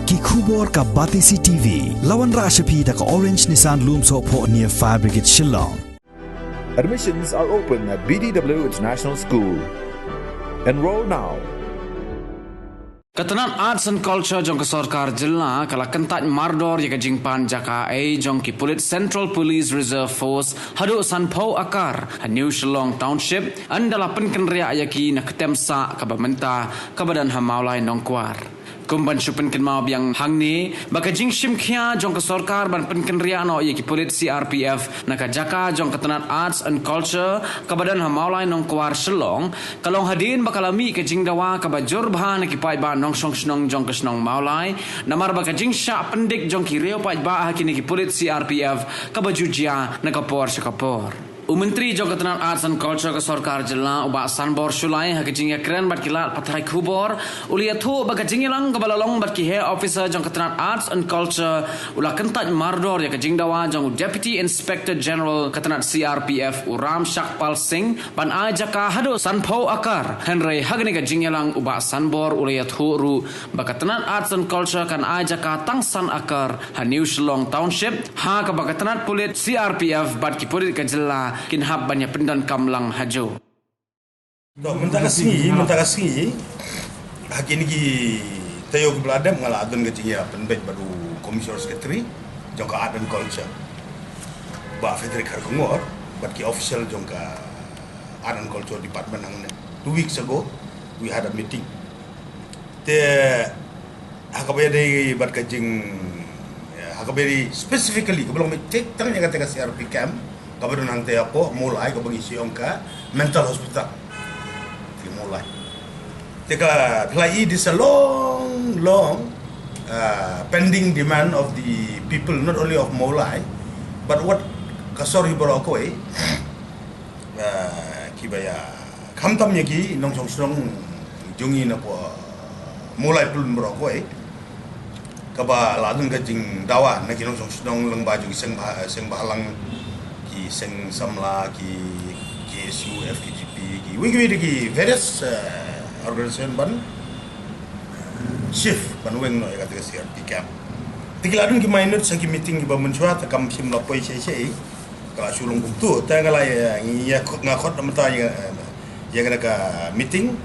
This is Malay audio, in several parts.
Ki khubor ka Batisi TV. Lawan Rashapi da ka Orange Nissan Lumso po near Fire Brigade Shillong. Admissions are open at BDW International School. Enroll now. Katanan Arts and Culture jong ke Sarkar Jilla kala kentat mardor ya kejingpan jaka jong ki Pulit Central Police Reserve Force hadu sanpau akar New Shillong Township andala penkenria ayaki nak ketemsa kabamenta kabadan hamaulai nongkwar. Kumban syupen kenmau biang hang ni baka jing shimkhia jong ke Sarkar ban penkenria no ayaki Pulit CRPF nak jaka jong ketanat Arts and Culture kabadan hamaulai nongkwar Shillong kalong hadin bakalami ke jing dawa kabajur bahan ki pai ban nong song snong jong kesnong maulai namar baka jing sya pendik jong ki reo pai ba hakini ki Pulit CRPF kabajujia nakapor syakapor Menteri jong ketenan Arts and Culture ke Sarkar Jilla ubak sanbor sulai hak jing ya keren bat kilat patrai kubor ulia thu baka jing lang kabalalong bat ki head officer jong ketenan Arts and Culture ula kentat mardor ya jing dawa jong Deputy Inspector General ketenan CRPF Uram Shakpal Singh ban ajaka hado sanpau akar Henry hagni ka jing lang ubak sanbor ulia thu ru baka ketenan Arts and Culture kan ajaka tangsan akar New Shillong Township ha ka baka ketenan Pulit CRPF bat ki Pulit ka Jilla kinhab banyak pendan kamlang hajo. Mentaka singi, hakini ki tayo kebeladam ngala adun kecing ya penbet baru komisioner sekretari jongka Art and Culture. Ba Frederick Harkongor, but ki official jongka Art and Culture department hang 2 weeks ago we had a meeting. Te hakabedi bat kajing hakabedi specifically belum cek tang yang kata CRP camp kabadan hang teh apa mulai ke bagi siong ka mental hospital di mulai teka play this a long pending demand of the people not only of Molai but what kasori borokoi kibaya kamtam yagi nong song jungi na po Molai pulun borokoi kaba ladun ka jing dawa na kinong song lang baju sing bahalang seng samla ki KSU FKGP ki wigi ki various organisation ban shift ban weng no ya kata CRP camp tikiladun ki minor sa ki meeting ki ba menchua ta kam sim la poi sei kala sulung tu ta ngala ya ngakot namta ya kena ka meeting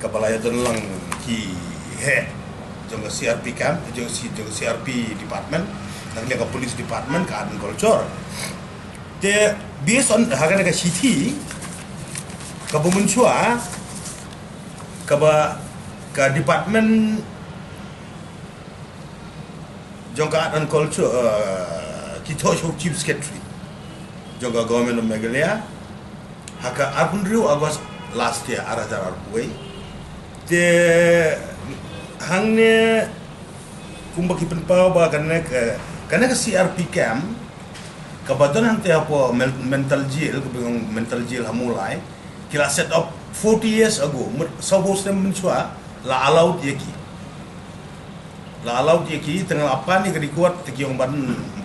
kapala ya lang ki he jong CRP camp jong CRP department nang ka police department ka Art and Culture. They based on hagana ka city kabumunchua kaba ka department jongka Art and Culture kito chief secretary jongka government of Meghalaya haka arpundriu August last year arajar arpuai te hangne kumbaki penpau ba kana ka CRP camp kabadan hang teh apa mental jail hamulai kila set up 40 years ago sabos tem menchua la allowed yaki tengah apa ni kadi kuat tekiong ban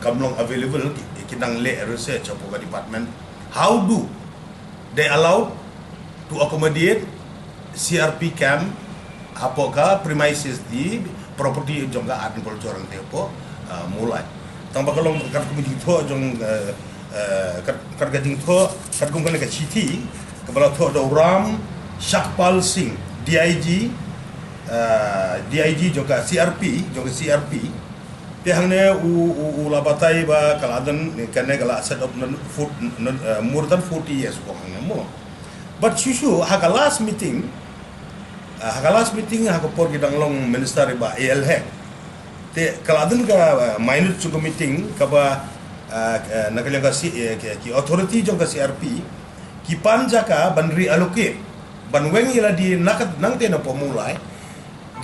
kamlong available kinang le research apa department how do they allow to accommodate CRP camp apakah premises di property jongga Art and Culture ang teh apa mulai tang bakalong kat komiti tho jong kat gading tho kat kong kana ka city kabala tho do Ram Shakpal Singh DIG juga CRP te hangne u labatai ba kaladan kana kala set up more than 40 years ko hangne mo but shushu haka last meeting haka por gidang long minister ba ALH te kaladun ka minor chung meeting kaba nakalyang ka ki authority jong ka CRP ki panja ka ban reallocate ban weng ila di nakat nang te na pamulai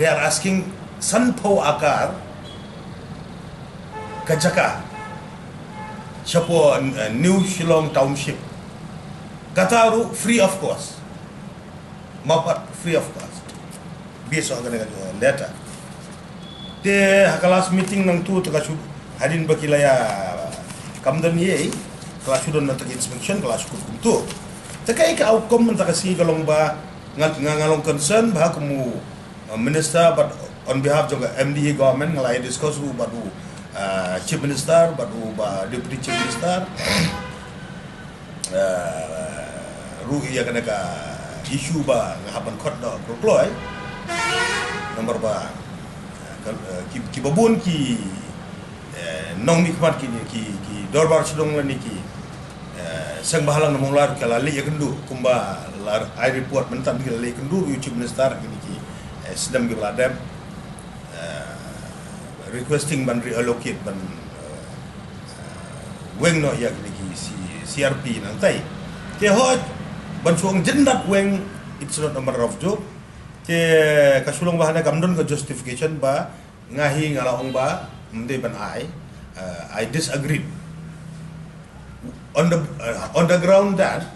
they are asking sanpo akar kajaka chapo New Shillong Township kataru free of cost mapat free of cost biasa kana data te hakalas meeting nang tu taka hadin bakilaya kamdan ye kelas sudah nak inspection kelas hukum tu takai ka outcome mentaka si kalong ba ngalong concern ba kamu minister but on behalf juga MDA government ngalai discuss ru badu chief minister badu ba deputy chief minister ru iya kena ka issue ba ngahaban khot do deploy nomor ba ki babun ki nong nikmat ki dorbar sedong ni ki sang bahalang namong lar kala li yakendu kumba lar I report mentan ki li yakendu yu chief minister ki sedam ki beladam requesting ban reallocate ban weng no ya ki CRP nang tai ke hoj ban suang jendat weng it's not a matter of joke ke kasulong bahana kamdon ke justification ba ngahi ngalaong ba mende ban I disagree on the ground that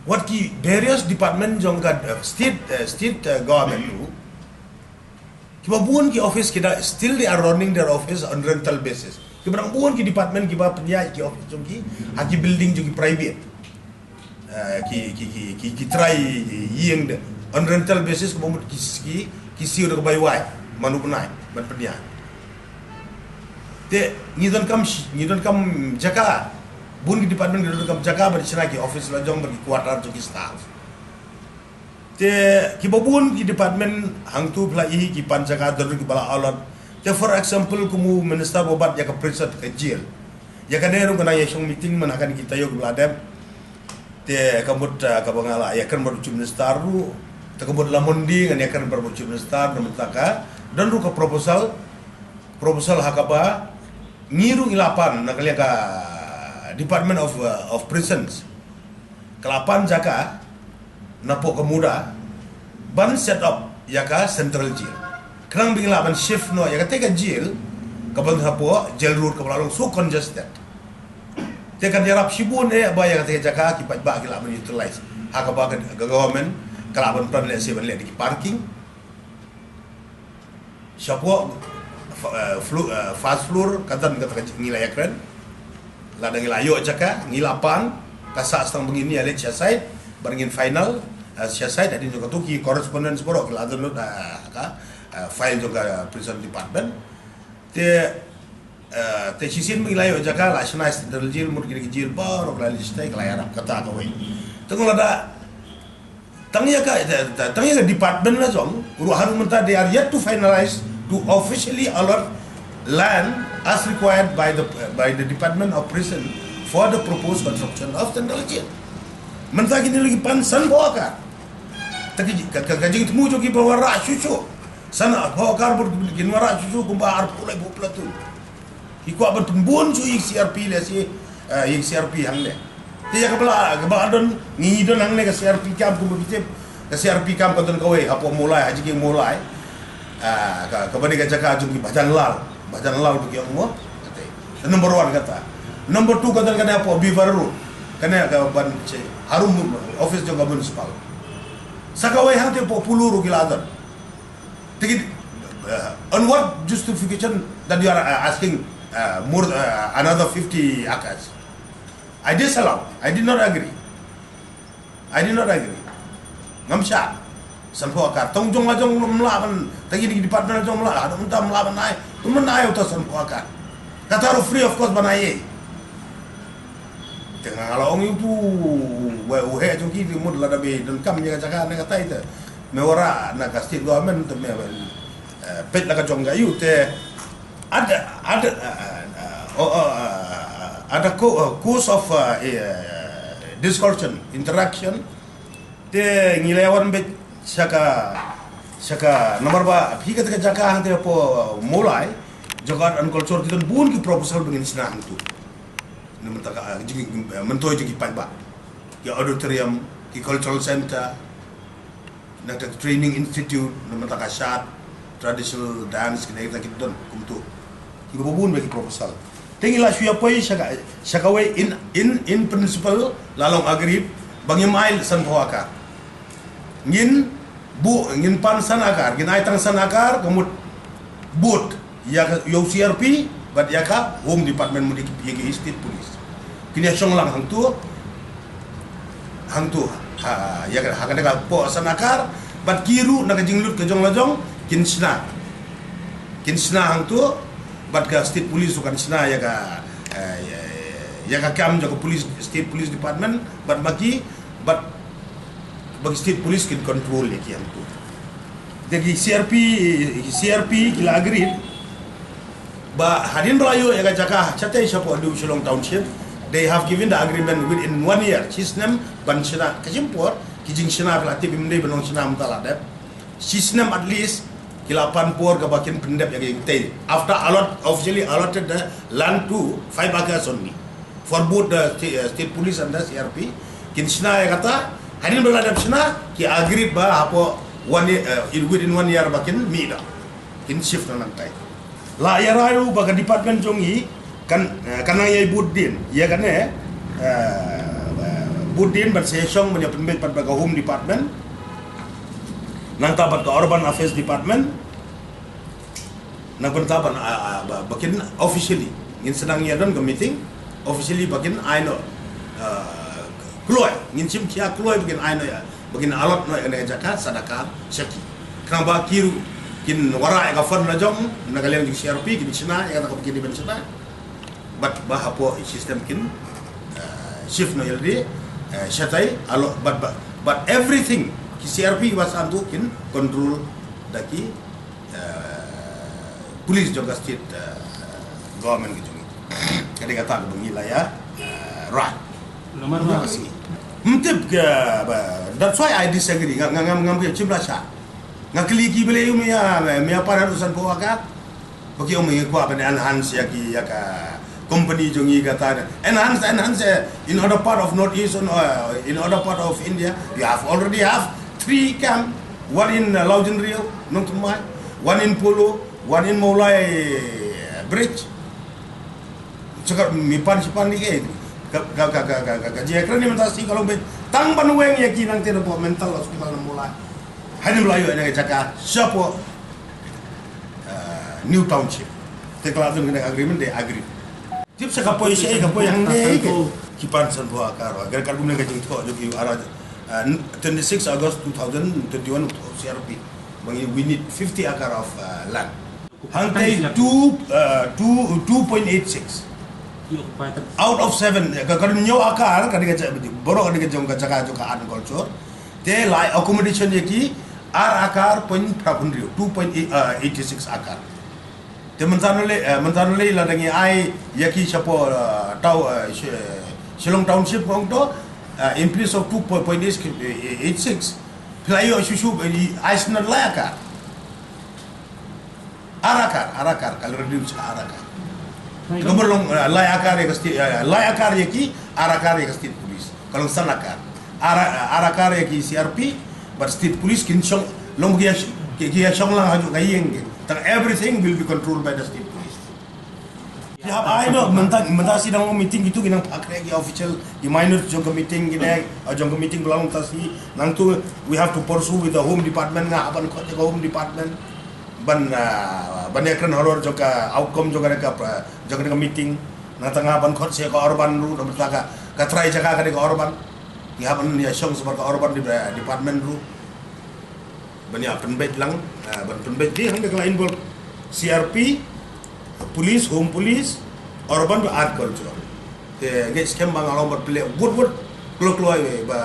what ki various department jong ka state government tu kibabuan ki office kita still they are running their office on rental basis kibarang buan ki department ki ba penyai ki office jong ki haki building jong ki private ki try yeng de on rental basis kebomut ki siu de bai wai manu penai ban penyai te ngidon kam jaka bun ki department ngidon kam jaka bar china ki office la jong bar ki quarter jong ki staff te ki babun ki department hang tu plai ki panjaka dor ki bala alot te for example kumu minister bobat ya ka preset ke jail ya ka deru kana ya song meeting manakan kita yo bladem te kamut ka bangala ya kan baru minister ru te kamut lamondi ngan ya kan baru minister mentaka dan ru ka proposal hakaba ngiru ilapan nakalia ka department of prisons kelapan jaka napo kemuda ban set up yaka central jail kerang bingla ban shift no yaka teka jail kabang hapo jail road kabalong so congested teka dirap sibun ba yaka teka jaka ki ba gila ban utilize hakaba ka government kalaban plan le se ban le di parking siapo fast floor katan kata ngilaya kren ladang ilayo jaka ngilapan kasa astang begini ale side barangin final side ada juga tu ki correspondence borok la adon file juga prison department te sisin mengilayo jaka la shna central jail mur kiri jail bar la listai kala kata ka we tengok ada tangya ka department la jong uru haru menta they are yet to finalize to officially alert land as required by the Department of Prison for the proposed construction of central jail. Mentah kini lagi pansan bawa kar. Tapi kajing temu jogi bawa rak susu. Sana bawa kar bergin warak susu kumba arp pulai bupla tu. Iku aban pembun su ik CRP le si ik CRP hang le. Dia kepala adon ngidon hang le ke CRP camp kumba bitip ke CRP camp kadon kawe apo mulai haji ke mulai. Kabani kajaka jogi bajan lal bagi semua. Number 1 kata. Number 2 kata apa Beaver Road. Kena ban harum office juga municipal. Sakawai hang te populu ru giladan. Tigi on what justification that you are asking more another 50 acres? I disallow. I did not agree. Ngamsha. Sanpo akar tong jong lajong melaban tagi di department jong melaban ada mentah melaban naik tu menai utas sanpo akar kata ru free of cost banai tengah kalau orang itu we jong ki mud lada be dan kam nya cakap nak kata itu mewara nak state government tu me pet nak jong gayu te ada course of discussion interaction te ngilawan be saka nomor ba phika te jaka hang te po mulai jogar an culture titon bun ki proposal bengin sinang tu nem taka jigi mentoy jigi pai ba ya auditorium ki cultural center nak training institute nem taka shat traditional dance ki kita don kumtu ki bobun bagi proposal tingila suya poi saka we in principle lalong agree bagi mail san phawaka ngin pan sanakar ngin ai tang sanakar kemut boot ya yo CRP but ya ka home department mudik yegi state police kini song lang hang tu ya ka hakada ka po sanakar but kiru nak jinglut ke jong lajong kin sna kin sna hang tu bat ka state police tu kan sna ya ka kam jaga police state police department bat bagi state police kin control ya ki hang tu jadi CRP kila agreed ba hadin Melayu ya ka jaka chatai siapa di Shillong Township. They have given the agreement within 1 year. Sisnem ban sina kajimpor kijing sina pelati bimde benong sina mutaladep. Sisnem at least kilapan por ka bakin pendep yang tay. After officially allotted the land to 5 acres only for both the state police and the CRP. Kin sina ya kata hadin beladep sina ki agreed ba apo within 1 year bakin mida. Kin shift nang tay. La ya rayu baga department jongi karena ya Budin ya kan Budin bersesong menyebut pada Home Department nang tabat ke Urban Affairs Department nang tabat bakin officially ngin sedang ya don ke meeting officially bakin aino keluar ngin sim kia keluar bakin aino ya bakin alot no yang jaka sadaka syaki kenapa kiru kin wara ka fon na jong nagaleng di CRP kin sina ya kata bakin di bensina but bahapo system kin shift no yaldi shatai alo but everything ki CRP was antu kin control daki police juga state government gitu kadi kata bangila ya right nomor masih mtib ga that's why I disagree ngam cimla sha ngakliki bele yum ya para urusan ko aka bagi umi ko apa enhance ya ki ya ka company jongi kata enhance in other part of northeast in other part of India you already have 3 camp, one in Laujen Rio Nongtumai, one in Polo, one in Maulai Bridge. Cakap mipan ni ke kaji akran ni mentasi kalau tang panueng ya ki nang tidak mental hospital mulai hanya Melayu yang cakap siapa New Township teklalun kena agreement they agree tip sakapoy siya kapoy yang ni kipan san buah akar agar kalau guna kaji itu jadi arah 26 August 2021 CRP we need 50 acre of land hantai 2.86 out of 7 kalau nyaw akar kadang borok kadang jong kaca an culture te lai accommodation yaki akar point 2.86 akar te mentanole ladangi ai yaki siapa tahu Shillong Township kong to in place of 2.86 pelayo susu ais na layakar arakar kalau reduce arakar nomor long layakar yaki arakar ya state police kalau sanakar arakar yaki CRP but state police kin song long kia song lang haju kayeng everything will be controlled by the state police. Ya, I know. Mentasi dalam meeting itu kita pakai official, di minor jangka meeting kita, jangka meeting belum mentasi. Nang tu we have to pursue with the Home Department ngah aban kau jaga Home Department. Banyak horor jangka outcome jangka meeting. Nang tengah aban kau saya ke Urban ru, dapat jaga. Katrai jaga ke Urban. Ngah aban ya song seperti Urban di department ru. Banyak penbet lang, penbet dia hendak lain bol CRP. Police, home police, urban art culture. Get scam bang along berpilih wood keluar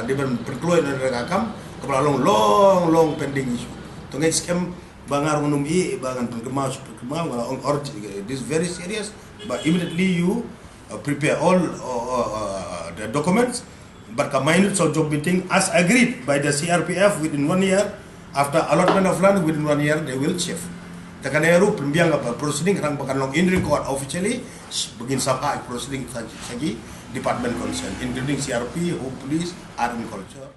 di berkeluar dari rakam kepada long pending issue. Tu get scam bang arung numbi bangan penggemar or this very serious. But immediately you prepare all the documents. But minute of job meeting as agreed by the CRPF within 1 year. After allotment of land within 1 year they will shift. Tekaneru pembiang apa proceeding kerang bahkan long in record officially begin sampai proceeding lagi department concern including CRP, Home Police, Art and Culture.